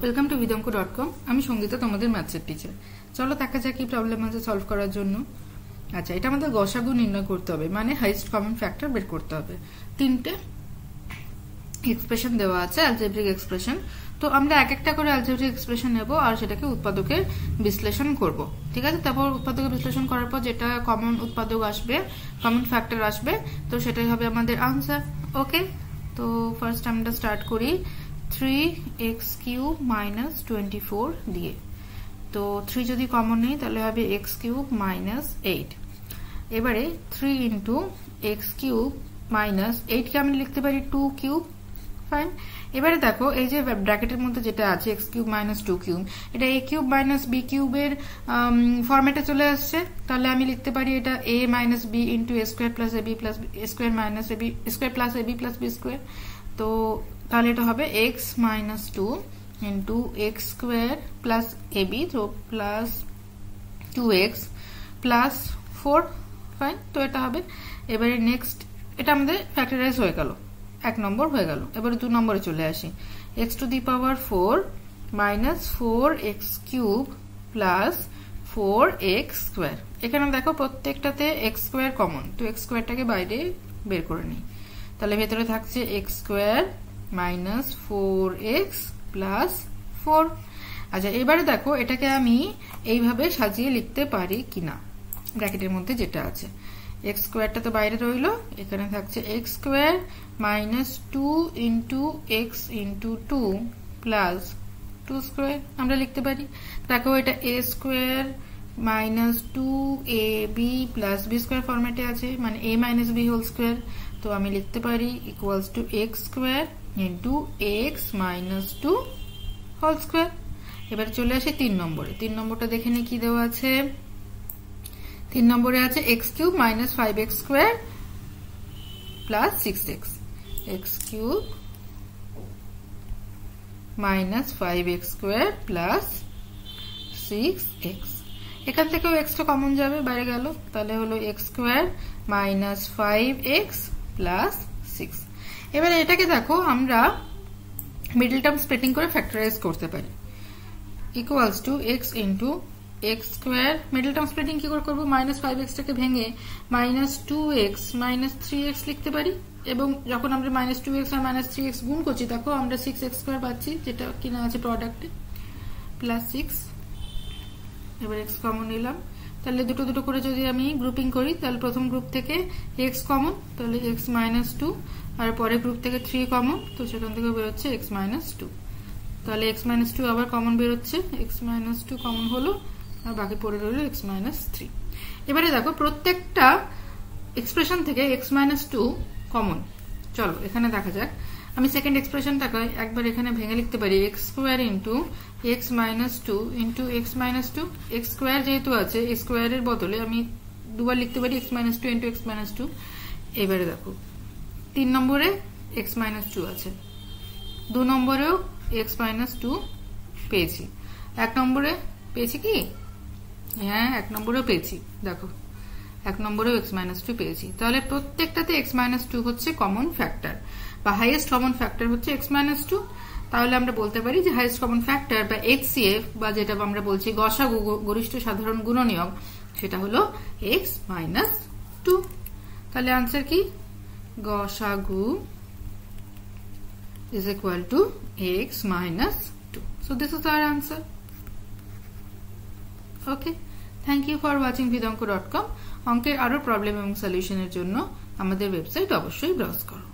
Welcome to vidanko.com। আমি সঙ্গীতা, তোমাদের ম্যাথসের teacher. চলো দেখা যাক কি প্রবলেম আছে সলভ করার জন্য। আচ্ছা, এটা আমাদের গসাগু নির্ণয় করতে হবে, মানে হাইয়েস্ট কমন ফ্যাক্টর বের করতে হবে। তিনটে এক্সপ্রেশন দেওয়া আছে, অ্যালজেব্রিক এক্সপ্রেশন। তো আমরা এক একটা করে অ্যালজেব্রিক এক্সপ্রেশন নেব আর সেটাকে উৎপাদকের বিশ্লেষণ করব, ঠিক আছে। তারপর উৎপাদকের বিশ্লেষণ করার পর যেটা কমন উৎপাদক আসবে, কমন ফ্যাক্টর আসবে, তো সেটাই হবে আমাদের আনসার। ওকে, তো ফার্স্ট আমরা স্টার্ট করি 3x³ - 24 দিয়ে। তো 3 যদি কমন নেই তাহলে হবে x³ - 8। এবারে 3 × x³ - 8 কে আমি লিখতে পারি 2³ ফাইন। এবারে দেখো এই যে ব্র্যাকেটের মধ্যে যেটা আছে x³ - 2³ এটা a³ - b³ এর ফরম্যাটে চলে আসছে। তাহলে আমি লিখতে পারি এটা a - b × a² + ab + a² - ab + ab + b²। তো তাহলে এটা হবে x - 2 × x² + ab, তো প্লাস 2x + 4 ফাইন। তো এটা হবে। এবারে নেক্সট এটা আমাদের ফ্যাক্টরাইজ হয়ে গেল, 1 নম্বর হয়ে গেল। এবারে 2 নম্বরে চলে আসি x⁴ - 4x³ + 4x²। এখানে দেখো প্রত্যেকটাতে x² কমন, তো x²টাকে বাইরে বের করে নিই। তাহলে ভেতরে থাকছে x² - 4x + 4। আচ্ছা, এবারে দেখো এটাকে আমি এইভাবে সাজিয়ে লিখতে পারি কিনা, ব্র্যাকেটের মধ্যে যেটা আছে x²টা তো বাইরে রইল, এখানে থাকছে x² - 2 × x × 2 + 2² আমরা লিখতে পারি। দেখো এটা a² - 2ab + b² ফরম্যাটে আছে, মানে a - b²। তো আমি লিখতে পারি = x² × x - 2²। এবার চলে আসে 3 নম্বরে। 3 নম্বরটা দেখে নিই কি দেওয়া আছে। 3 নম্বরে আছে x³ - 5x² + 6x। x³ - 5x² + 6x। এখান থেকেও x টা কমন যাবে, বাইরে গেল। তাহলে হলো x² - 5x + 6। এবারে এটাকে দেখো আমরা মিডল টার্ম স্প্লিটিং করে ফ্যাক্টরাইজ করতে পারি = x × x²। Middle term splitting কি করে করবো, -5x টাকে ভেঙে -2x - 3x লিখতে পারি। এবং যখন আমরা -2x আর -3x গুণ করছি দেখো আমরা 6x² পাচ্ছি, যেটা কিনা আছে প্রোডাক্টে, +6। এবার x কমন নিলাম। তাহলে দুটো দুটো করে যদি আমি গ্রুপিং করি তাহলে প্রথম গ্রুপ থেকে x কমন, তাহলে x - 2, আর পরের গ্রুপ থেকে 3 কমন, তো সেখান থেকে বেরোচ্ছে x - 2। তাহলে x - 2 আবার কমন বেরোচ্ছে, x - 2 কমন হলো, আর বাকি পড়ে রইল x - 3। এবারে দেখো প্রত্যেকটা এক্সপ্রেশন থেকে x - 2 কমন। চলো এখানে দেখা যাক। আমি সেকেন্ড এক্সপ্রেশনটাকে একবার এখানে ভেঙে লিখতে পারি x² × x - 2 × x - 2। x² যেহেতু আছে, x² এর বদলে আমি দুবার লিখতে পারি x - 2 × x - 2। এবারে দেখো 3 নম্বরে x - 2 আছে, 2 নম্বরেও x - 2 পেয়েছি, 1 নম্বরে পেয়েছি কি, হ্যাঁ 1 নম্বরেও পেয়েছি। দেখো 1 নম্বরেও x - 2 পেয়েছি। তাহলে প্রত্যেকটাতে x - 2 হচ্ছে কমন ফ্যাক্টর, বা হাইয়েস্ট কমন ফ্যাক্টর হচ্ছে x - 2। তাহলে আমরা বলতে পারি যে হাইয়েস্ট কমন ফ্যাক্টর বা HCF, বা যেটা আমরা বলছি গসাগু, গরিষ্ঠ সাধারণ গুণনীয়ক, সেটা হলো x - 2। তাহলে আনসার কি, গসাগু is equal to x - 2. So this is our answer. Okay, thank you for watching vidanko.com। অঙ্কের আরো প্রবলেম এবং সলিউশনের জন্য আমাদের ওয়েবসাইট অবশ্যই ব্রাউজ করো।